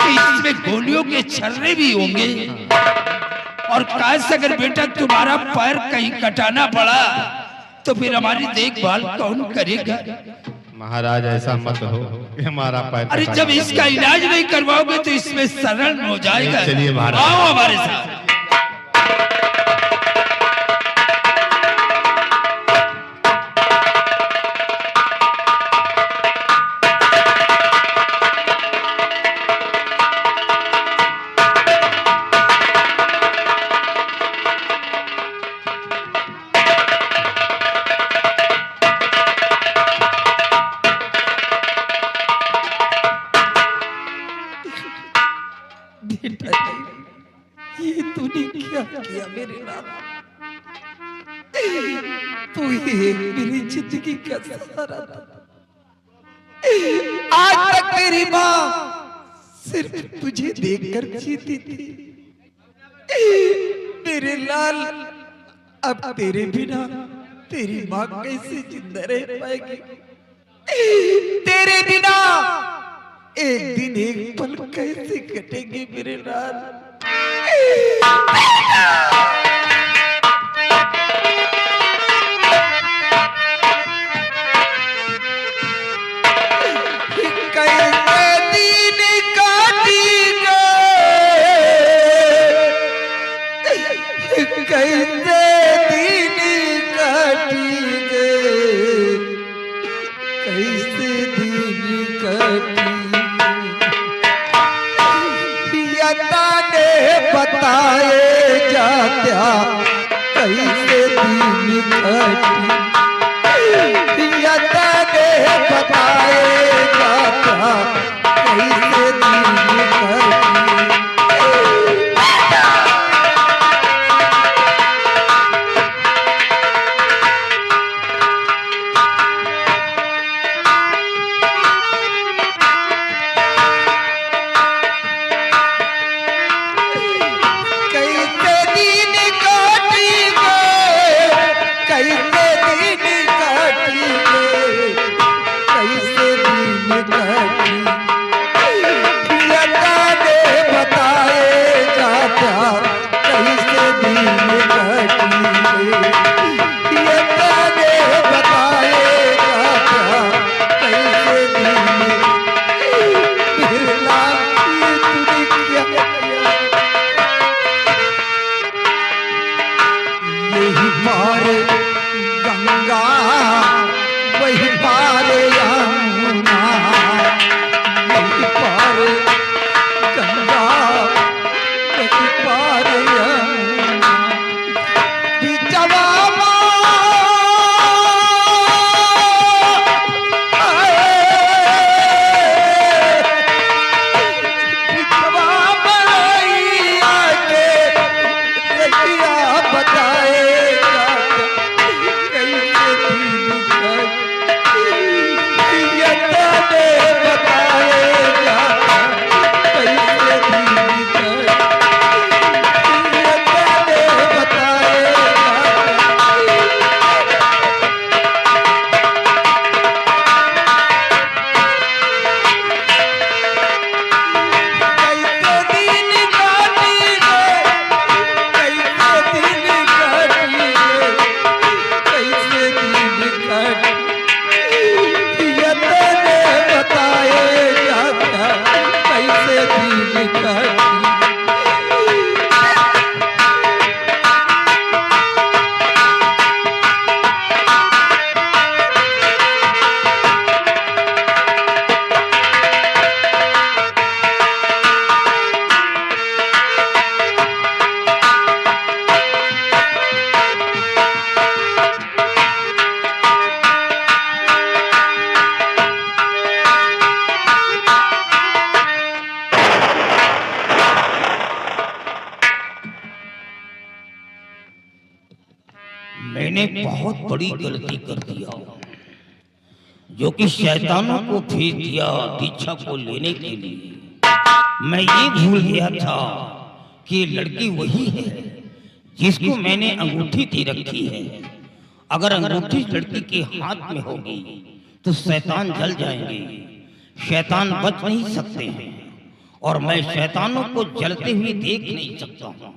कि इसमें गोलियों के छर्रे भी होंगे, और काश अगर बेटा तुम्हारा पैर कहीं कटाना पड़ा तो फिर हमारी देखभाल कौन करेगा? महाराज ऐसा मत हो कि हमारा पैर। अरे जब इसका इलाज नहीं करवाओगे तो इसमें शरण हो जाएगा। चलिए महाराज, आओ हमारे साथ। ये तूने क्या किया मेरे लाल? तू ही मेरी जिंदगी का सहारा था। आज तक मेरी माँ सिर्फ तुझे देखकर जीती थी। मेरे लाल, अब तेरे बिना तेरी माँ कैसे जिंदा रह पाएगी? तेरे बिना एक दिन एक पल कैसे कटेंगे मेरे लाल? बताए जात्या कैसे दिन कटी, बताए जात्या कैसे दिन कटी। मैंने बहुत बड़ी गलती कर दिया, जो कि शैतानों को भेज दिया दीक्षा को लेने के लिए। मैं ये भूल गया था कि लड़की वही है जिसको मैंने अंगूठी दे रखी है। अगर अंगूठी लड़की के हाथ में होगी तो शैतान जल जाएंगे, शैतान बच नहीं सकते हैं। और मैं शैतानों को जलते हुए देख नहीं सकता हूँ।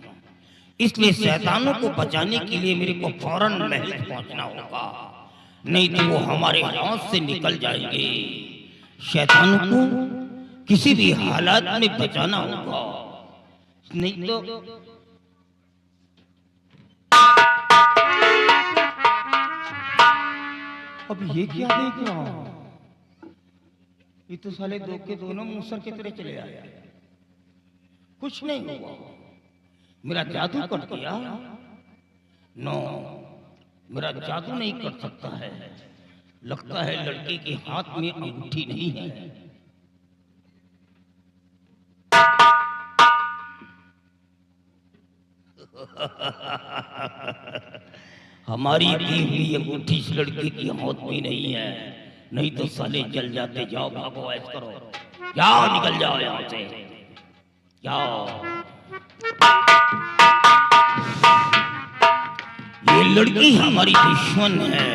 इसलिए शैतानों को बचाने के लिए मेरे को फौरन महल पहुंचना होगा, नहीं तो वो हमारे हाथ से निकल जाएंगे। शैतानों को किसी भी हालात में बचाना होगा, नहीं तो अब ये क्या देख रहा हूं? ये तो साले दो के दोनों मूसर की तरह चले आए। कुछ नहीं हुआ, मेरा जादू कर दिया? नो, मेरा जादू नहीं कर सकता है। लगता है लड़के के हाथ में अंगूठी नहीं है। हमारी दी हुई अंगूठी इस लड़के की हाथ में नहीं है, नहीं तो साले जल जाते। जाओ भागो, ऐसा करो, जाओ निकल जाओ यहाँ से, जाओ। ये लड़की हमारी दुश्मन है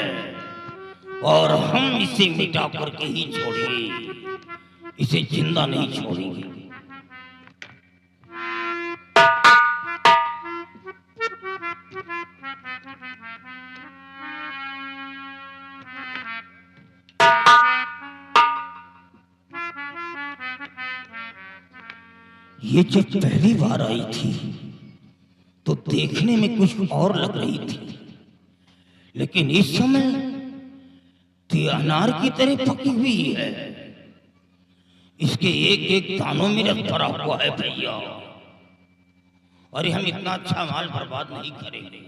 और हम इसे मिटा करके ही छोड़ेंगे, इसे जिंदा नहीं छोड़ेंगे। ये जब पहली बार आई थी तो देखने में कुछ और लग रही थी, लेकिन इस समय तो अनार की तरह पकी हुई है। इसके एक एक दानों में रस भरा हुआ है भैया। अरे हम इतना अच्छा माल बर्बाद नहीं करेंगे।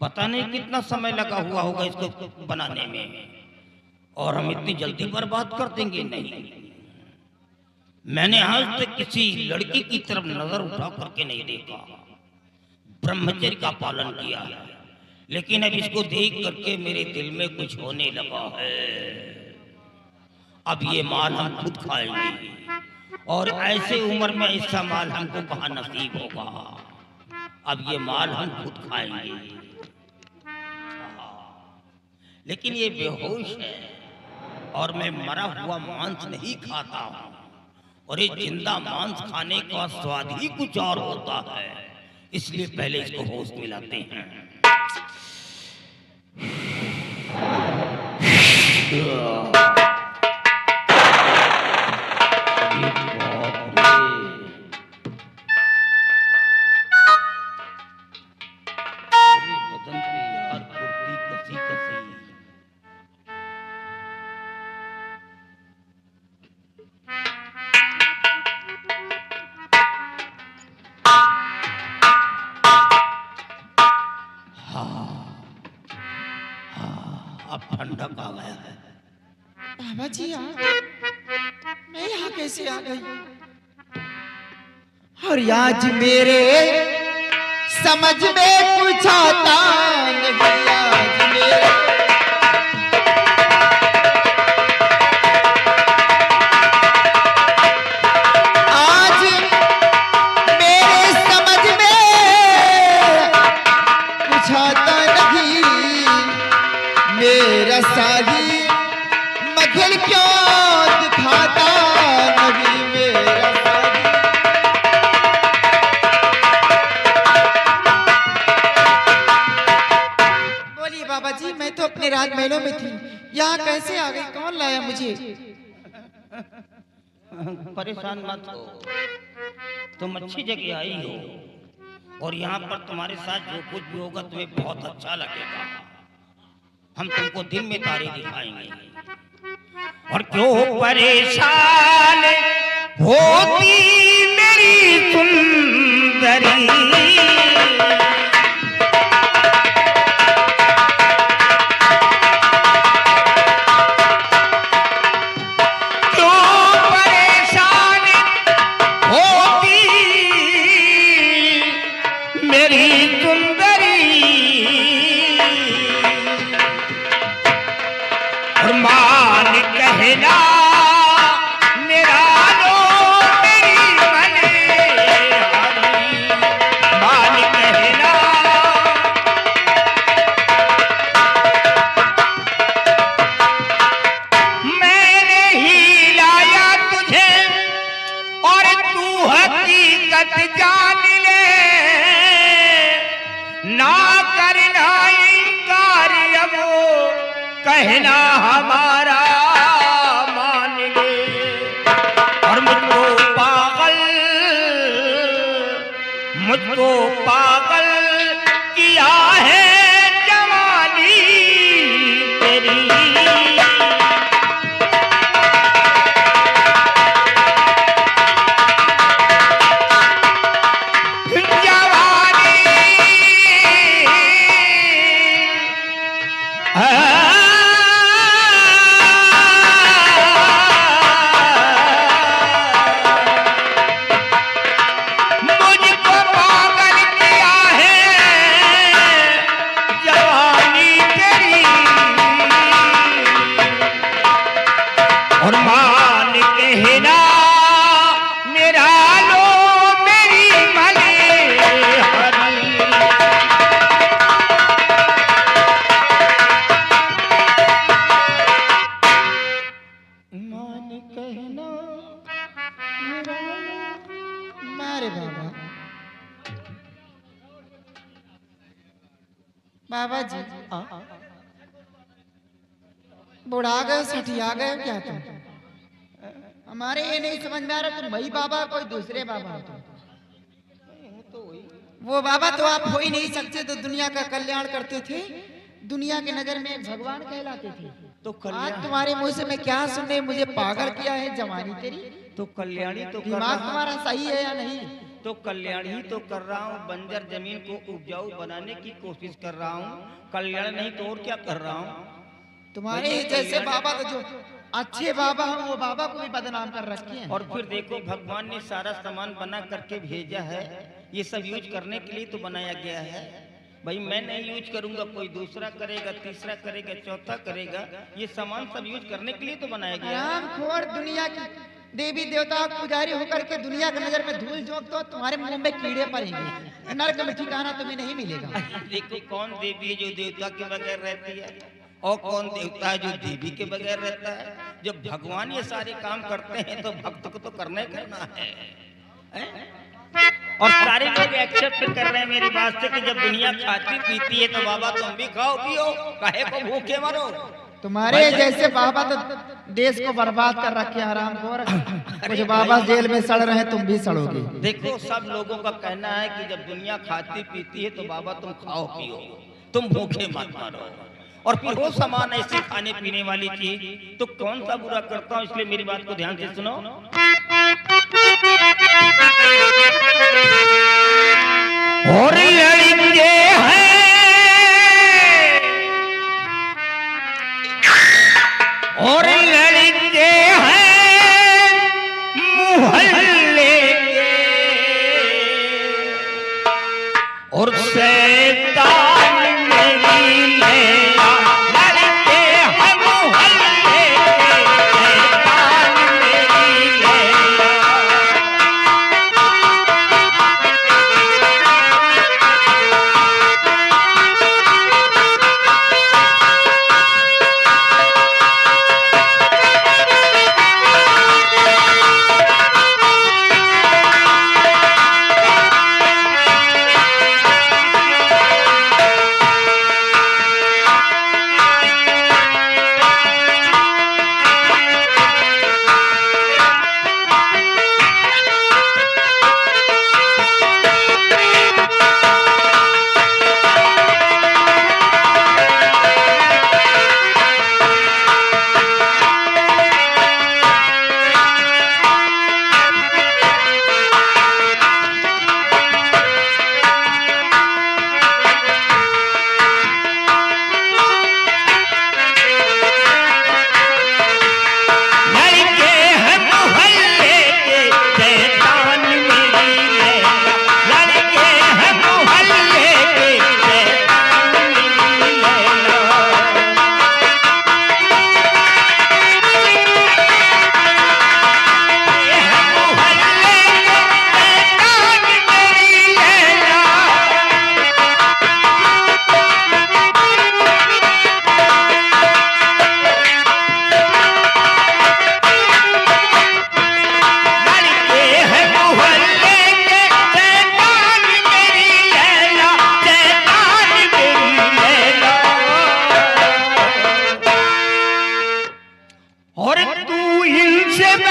पता नहीं कितना समय लगा हुआ होगा इसको बनाने में, और हम इतनी जल्दी बर्बाद कर देंगे? नहीं, मैंने आज तक किसी लड़की की तरफ नजर उठा करके नहीं देखा, ब्रह्मचर्य का पालन किया है, लेकिन अब इसको देख करके मेरे दिल में कुछ होने लगा है। अब ये माल हम खुद खाएंगे, और ऐसे उम्र में इसका माल हमको कहाँ नसीब होगा। अब ये माल हम खुद खाएंगे। लेकिन ये बेहोश है और मैं मरा हुआ मांस नहीं खाता हूँ, और ये जिंदा मांस खाने का स्वाद ही कुछ और होता है। इसलिए पहले इसको होश मिलाते हैं। बदन पे यार कुर्ती कसी कसी। अब ठंडक आ गया है। बाबा जी मैं यहाँ कैसे आ गई? और आज मेरे समझ में कुछ आता नहीं। आज मेरे आज मेरे समझ में कुछ आता नहीं। मेरा साही मघिल क्यों दिखाता नहीं? मेरा साही बोलिए बाबा जी, मैं तो अपने राजमहलों में थी, यहाँ कैसे आ गई? कौन लाया मुझे? परेशान मत हो, तुम अच्छी जगह आई हो, और यहाँ पर तुम्हारे साथ जो कुछ भी होगा तुम्हें बहुत अच्छा लगेगा। हम तुमको दिन में तारे दिखाएंगे। और क्यों परेशान होती मेरी सुंदरी, क्यों परेशान होती मेरी सुंदरी, और मान कहना मेरा लो मेरी हकीकत जान ले, ना करना इनकार, अब कहना हमारा मान ले। और मुझको पागल किया है जवानी तेरी। और मान कहना मेरा लो मेरी भले हरी। मान कहना मेरा लो। मारे बाबा, बाबा जी बुढ़ा गए, सठिया गए क्या तुम? हमारे ये नहीं समझ में आ रहा, तुम वही बाबा कोई दूसरे बाबा हो तुम? वो बाबा तो आप हो ही नहीं सकते, तो दुनिया का कल्याण करते थे, दुनिया की नजर में एक भगवान कहलाते थे। तो आज तुम्हारे मुंह से मैं क्या सुनने, मुझे पागल किया है जवानी तेरी। तो कल्याणी तो दिमाग तुम्हारा सही है या नहीं? तो कल्याण ही तो कर रहा हूँ, बंजर जमीन को उपजाऊ बनाने की कोशिश कर रहा हूँ। कल्याण नहीं तो और क्या कर रहा हूँ? तुम्हारे जैसे बाबा तो जो अच्छे बाबा हैं वो बाबा को भी बदनाम कर रखे हैं। और फिर देखो भगवान ने सारा सामान बना करके भेजा है, ये सब यूज करने के लिए तो बनाया गया है। भाई मैं नहीं यूज करूंगा, कोई दूसरा करेगा, तीसरा करेगा, चौथा करेगा। ये सामान सब यूज करने के लिए तो बनाया गया है। खोर दुनिया की देवी देवता पुजारी होकर के दुनिया की नजर में धूल झोंक दो, तुम्हारे मुंह में कीड़े पड़ेंगे, नरक में ठिकाना तुम्हें नहीं मिलेगा। देखो कौन देवी है जो देवता के बगैर रहती है, और कौन देवता है जो देवी के बगैर रहता है। जब भगवान ये सारे काम करते हैं तो भक्त को तो करना ही करना है। और सारे लोग एक्सेप्ट कर रहे हैं मेरी बात से कि जब दुनिया खाती पीती है तो बाबा तुम भी खाओ पियो, काहे को भूखे मरो। तुम्हारे जैसे बाबा तो देश को बर्बाद कर रखे, आराम खोर। कुछ बाबा जेल में सड़ रहे हैं, तुम भी सड़ोगे। देखो सब लोगों का कहना है कि जब दुनिया खाती पीती है तो बाबा तुम खाओ पियो, तुम भूखे मत मरो। और फिर वो सामान ऐसे खाने पीने वाली चीज तो कौन सा बुरा करता हूँ, इसलिए मेरी बात को ध्यान से सुनो। और लड़के हैं और लड़के हैं मुहल्ले के, और शैतान मेरी लैला। लड़के हैं मुहल्ले के, शैतान मेरी लैला।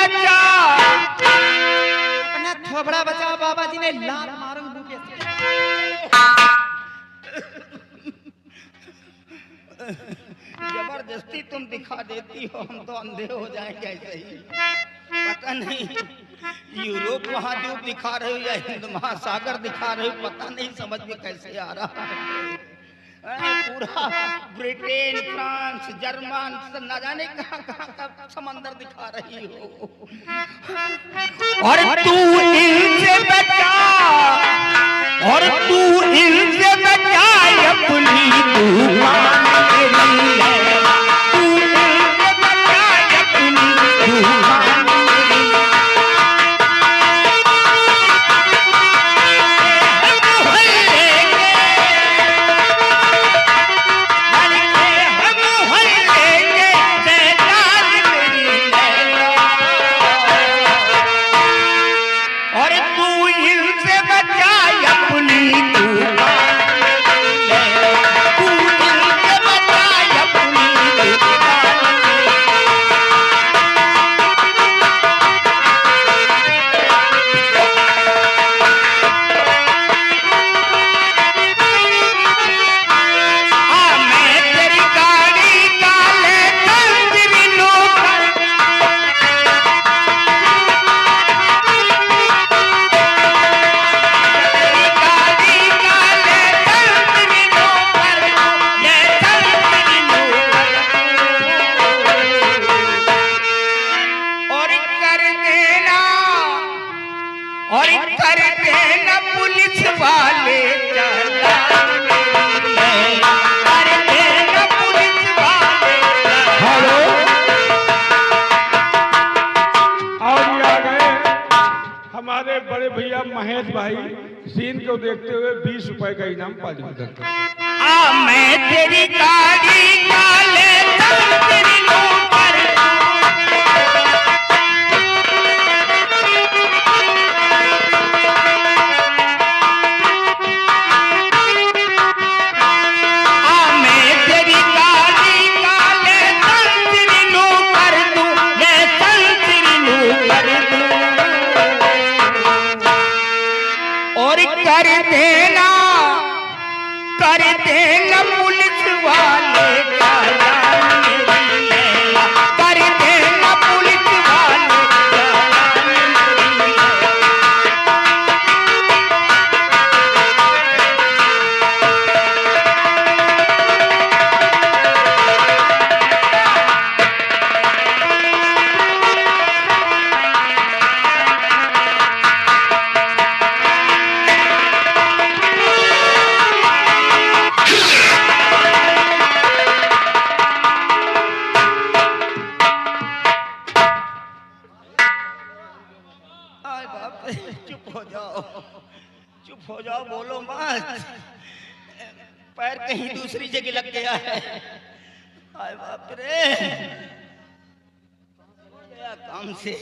बचा, अपना थोबड़ा बचा बाबा जी ने लात मारो मुंह पे से। जबरदस्ती तुम दिखा देती हो, हम तो अंधे हो जाएंगे ऐसे ही। पता नहीं यूरोप महाद्वीप दिखा रहे हो या हिंद महासागर दिखा रहे हो, पता नहीं समझ में कैसे आ रहा है। पूरा ब्रिटेन, फ्रांस, जर्मन, न जाने कहां कहां का समंदर दिखा रही हो। और तू इनसे बचा, और तू इनसे बचा, अपनी दुकान तेरी है। तू इनसे बचा, अपनी दुकान तेरी है। बड़े भैया महेश भाई सीन को देखते हुए 20 रुपए का इनाम पा लिया। मैं तेरी गाड़ी काले तेरी नौकर, मैं तेरी गाड़ी काले तेरी नौकर तू, मैं तेरी नौकर तू। और कर देना पुलिस वाले चालान मेरी है, कर देना पुलिस वाले चालान मेरी है। चुप हो जाओ, बोलो मत, पैर कहीं दूसरी जगह लग गया है। आए बाप रे, गया काम से,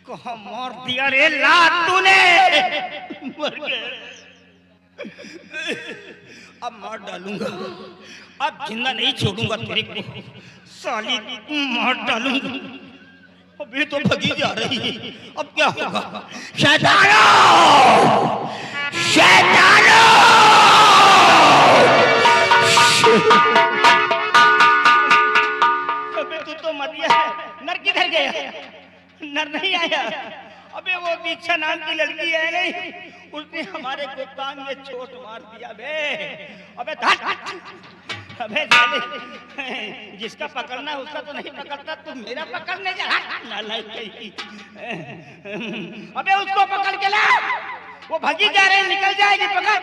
कहाँ मार दिया रे लात तूने, मर गए। अब मार डालूंगा, अब जिंदा नहीं छोड़ूंगा तेरे को, साली मार डालूंगा। अभी तो भगी जा रही है, अब क्या होगा? शैतानो, शैतानो! अबे तू तो मर गया है, नर किधर गया? नर नहीं आया। अबे वो दीक्षा नाम की लड़की है नहीं, उसने हमारे गुप्तांग में चोट मार दिया बे। अबे अबे जिसका पकड़ना है उसका तो नहीं पकड़ता, तू मेरा पकड़ने जा। अबे उसको पकड़ के ला, वो भगी जा रही, निकल जाएगी, पकड़।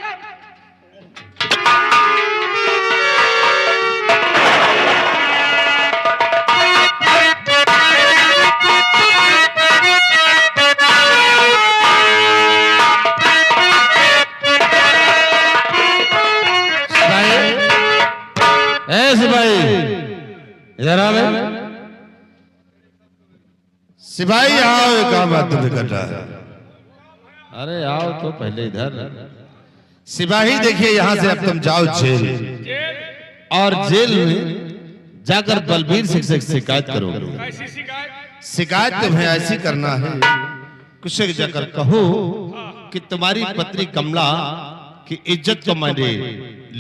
सिपाही इधर आ बे। सिपाही आओ, ये काम बात तुम्हें कर रहा है। अरे आओ तो पहले इधर। सिपाही देखिए, यहाँ से अब तुम जाओ जेल, और जेल में जाकर बलबीर सिंह से शिकायत करोगे। कैसी शिकायत? शिकायत तुम्हें ऐसी करना है, कुछ जाकर कहो कि तुम्हारी पत्नी कमला की इज्जत को मैंने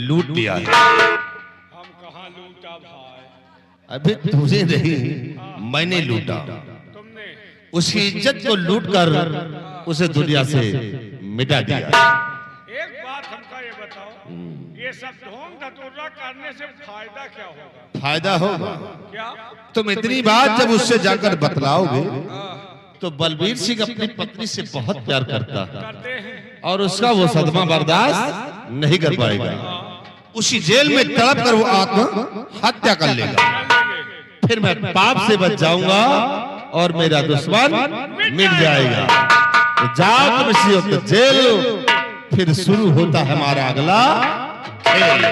लूट लिया है। हम कहाँ लूटा भाई? अभी तुझे नहीं, मैंने लूटा। तुमने? उसकी इज्जत को लूटकर उसे दुनिया से मिटा दिया। एक बात हमका ये बताओ, ये सब ढोंग धतूरा करने से फायदा क्या होगा? फायदा होगा। क्या? तुम इतनी बात जब उससे जाकर बतलाओगे तो बलबीर सिंह अपनी पत्नी से बहुत प्यार करता है करते हैं और उसका वो सदमा बर्दाश्त नहीं कर पाएगा। उसी जेल में तड़प कर वो आत्महत्या कर लेगा। फिर मैं पाप से बच जाऊंगा और मेरा दुश्मन मिट जाएगा। तो जाओ तुम इसी वक्त जेल, फिर शुरू होता है हमारा अगला खेल।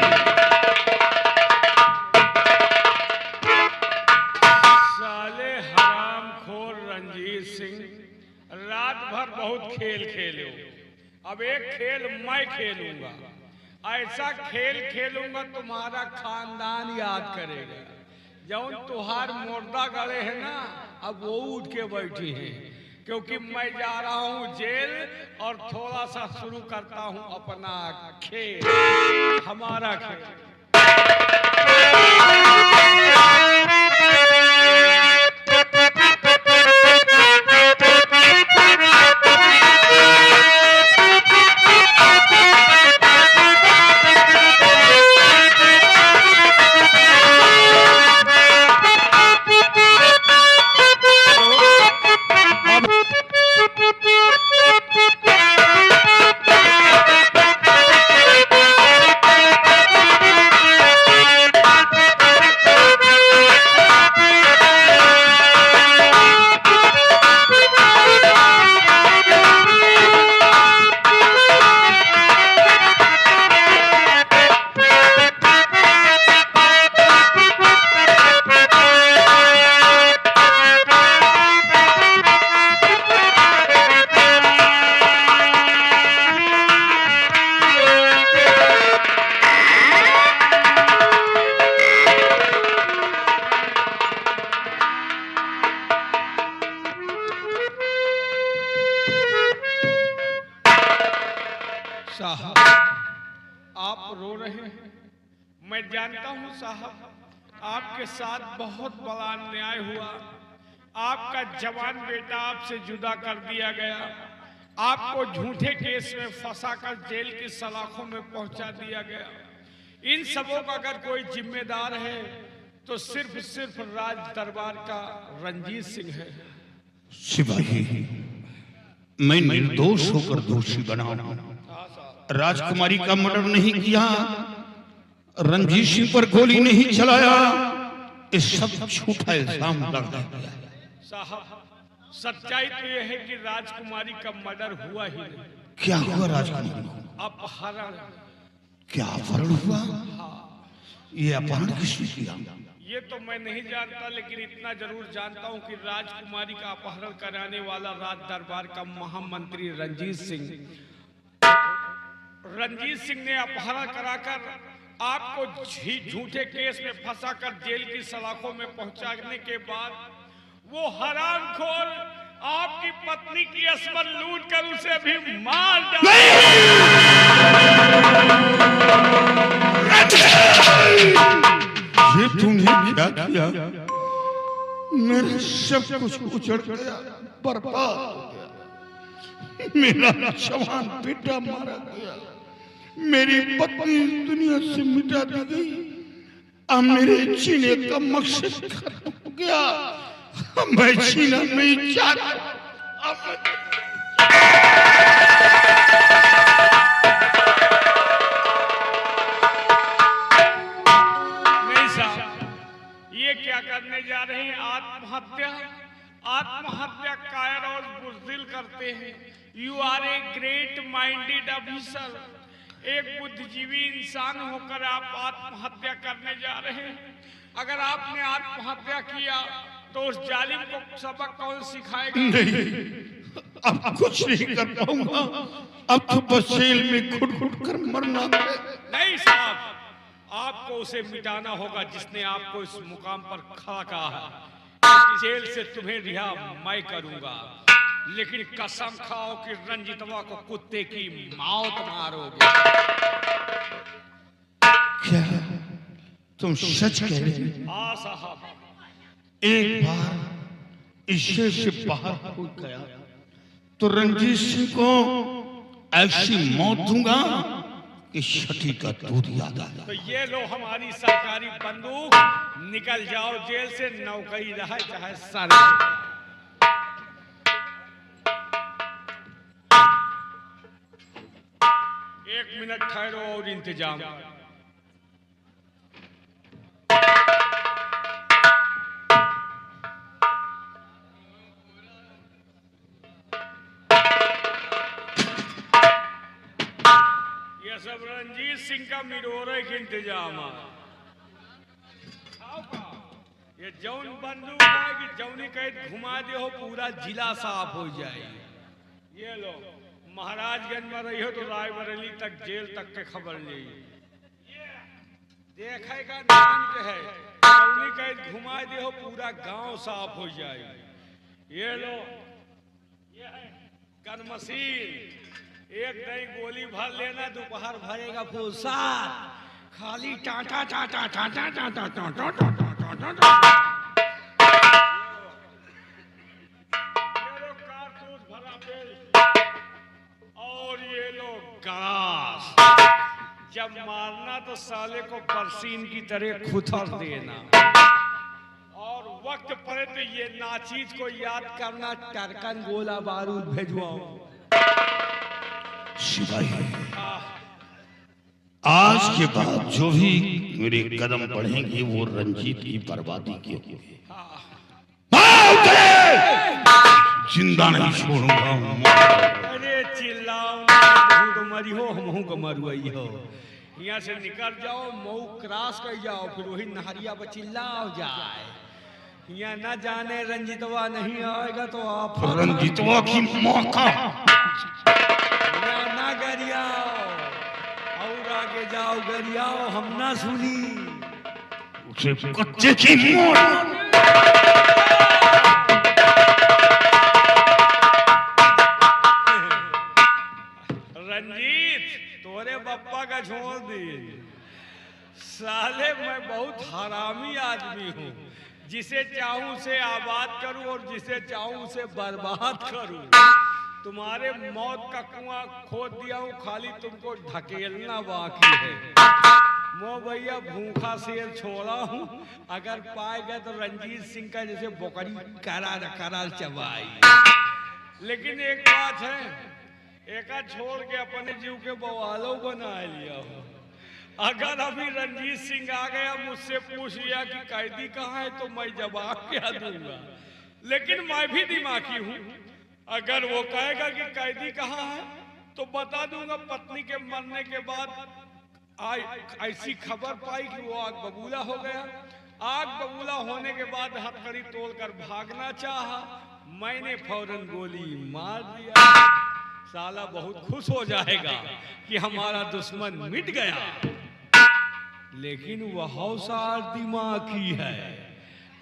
साले हरामखोर रंजीत सिंह, रात भर बहुत खेल खेले हो। अब एक खेल मैं खेलूंगा, ऐसा खेल खेलूंगा तुम्हारा खानदान याद करेगा। जौन तुहार मुर्दा गड़े है ना, अब वो उठ के बैठी है, क्योंकि मैं जा रहा हूँ जेल और थोड़ा सा शुरू करता हूँ अपना खेल, हमारा खेल। साहब, आप रो रहे हैं, मैं जानता हूं साहब, आपके साथ बहुत बड़ा अन्याय हुआ। आपका जवान बेटा आपसे जुदा कर दिया गया, आपको झूठे केस में फंसाकर जेल की सलाखों में पहुंचा दिया गया। इन सबों का अगर कोई जिम्मेदार है तो सिर्फ राज दरबार का रंजीत सिंह है। सिपाही, मैं निर्दोष होकर दोषी बना हूं। राजकुमारी का मर्डर नहीं किया, रंजीत सिंह पर गोली नहीं चलाया, ये सब झूठा इल्जाम लगा दिया। साहब, सच्चाई तो यह है कि राजकुमारी का मर्डर हुआ ही नहीं। क्या हुआ राजकुमारी को? अपहरण। क्या अपहरण हुआ? ये अपहरण किसने किया? ये तो मैं नहीं जानता, लेकिन इतना जरूर जानता हूँ कि राजकुमारी का अपहरण कराने वाला राज दरबार का महामंत्री रंजीत सिंह ने अपहरण कराकर आपको झूठे केस में फंसाकर जेल की सलाखों में पहुंचाने के बाद वो हरामखोर आपकी पत्नी की अस्मत लूट कर उसे भी मार डाला। ये तूने क्या किया? मेरा सब कुछ उजड़ गया, बर्बाद हो गया। मेरा जवान बेटा मारा गया, मेरी पत्नी दुनिया से मिटा दी गई, अब मेरे जीने का मकसद खत्म हो गया। मैं जीना नहीं चाहता। नहीं साहब, ये क्या करने जा रहे हैं? आत्महत्या। आत्महत्या कायर और बुज़दिल करते हैं। You are a great minded officer. एक बुद्धिजीवी इंसान होकर आप आत्महत्या करने जा रहे हैं। अगर आपने आत्महत्या किया तो उस जालिम को सबक कौन सिखाएगा? नहीं, अब कुछ नहीं कर पाऊंगा। अब तो बस जेल में घुट घुट कर मरना है। नहीं साहब, आपको उसे मिटाना होगा जिसने आपको इस मुकाम पर खड़ा कहा है। इस जेल से तुम्हें रिहा मैं करूंगा, लेकिन कसम खाओ कि रंजीतवा को कुत्ते की मौत मारोगे। क्या तुम सच कह रहे हो? हाँ साहब। एक बार इस जेल से बाहर हो गया तो रणजीत सिंह को ऐसी मौत दूंगा कि छठी का दूध याद आ जाए। तो ये लो हमारी सरकारी बंदूक, निकल जाओ जेल से, नौकरी रहे चाहे सारे। 1 मिनट ठहरो और इंतजाम। ये सब रंजीत सिंह का मिरोरे के इंतजाम है। ये जौन बंदूक है कि जौनी कैद घुमा दे हो पूरा जिला साफ हो जाए। ये लो महाराजगंज में रही हो तो रायबरेली तक जेल तक के खबर ले देखेगा नाम के है, जौनी कैद घुमा दे हो पूरा गांव साफ हो जाए। ये लो ये है गन मशीन, एक नई गोली भर लेना, दोपहर भरेगा फुलसा, खाली टाटा टाटा टाटा टाटा टाटा टाटा। ये लो कारतूस भरा बेल और ये लो गलास। जब मारना तो साले को बरसीन की तरह खुथर देना, और वक्त पड़े तो ये नाचीज को याद करना, टरकन गोला बारूद भेजवाओ। सिपाही, आज के बाद जो भी मेरे कदम बढ़ेंगे वो रंजीत की बर्बादी के होंगे। जिंदा नहीं छोड़ूंगा। अरे चिल्लाओ तो मरी हो, हम को मरुई हो। यहाँ से निकल जाओ, मऊ क्रॉस कर जाओ, फिर वही नहरिया पर चिल्लाओ जाए। यहाँ न जाने रंजीतवा नहीं आएगा तो आप रंजीतवा की मौका ना गरियाओ, और आगे जाओ गरियाओ, हम ना सुनी उसे कच्चे की मौत। रंजीत तोरे बप्पा का छोड़ दे साले, मैं बहुत हरामी आदमी हूँ, जिसे चाहूं उसे आबाद करूं और जिसे चाहूं उसे बर्बाद करूं। तुम्हारे मौत का कुआं खोद दिया हूं, खाली तुमको ढकेलना बाकी है। मो भैया भूखा शेर छोड़ा हूं, अगर पाए गए तो रंजीत सिंह का जैसे बोकरी करार करार चबाई। लेकिन एक बात है, एका छोड़ के अपने जीव के बवालों बना लिया हो। अगर अभी रंजीत सिंह आ गया मुझसे पूछ लिया कि कैदी कहाँ है, तो मैं जवाब क्या दूंगा। लेकिन मैं भी दिमागी हूँ, अगर वो कहेगा कि कैदी कहाँ है तो बता दूंगा पत्नी के मरने के बाद ऐसी खबर पाई कि वो आग बबूला हो गया। आग बबूला होने के बाद हथकड़ी तोड़कर भागना चाहा, मैंने फौरन गोली मार दिया। साला बहुत खुश हो जाएगा कि हमारा दुश्मन मिट गया, लेकिन वह सार दिमागी है।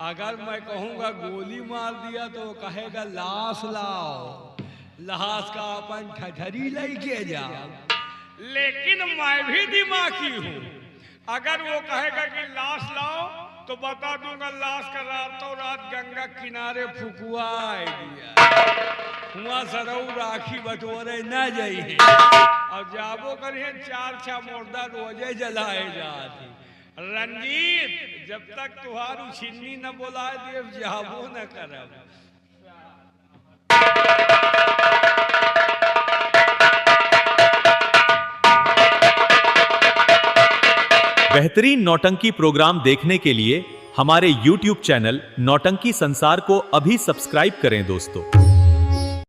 अगर मैं कहूंगा गोली मार दिया तो कहेगा लाश लाओ, लाश का अपन ठठरी लेके जाओ। लेकिन मैं भी दिमागी हूँ, अगर वो कहेगा कि लाश लाओ तो बता दूंगा लाश का रातों रात गंगा किनारे फुकुआए दिया, हुआ सरऊ राखी बटोरे न जाइए, और जाबो करिए 4-6 मुर्दा रोजे जलाए जाती। रंजीत जब तक तुहारू छिन्नी न बोलाए देव जाबो न करब। बेहतरीन नौटंकी प्रोग्राम देखने के लिए हमारे YouTube चैनल नौटंकी संसार को अभी सब्सक्राइब करें दोस्तों।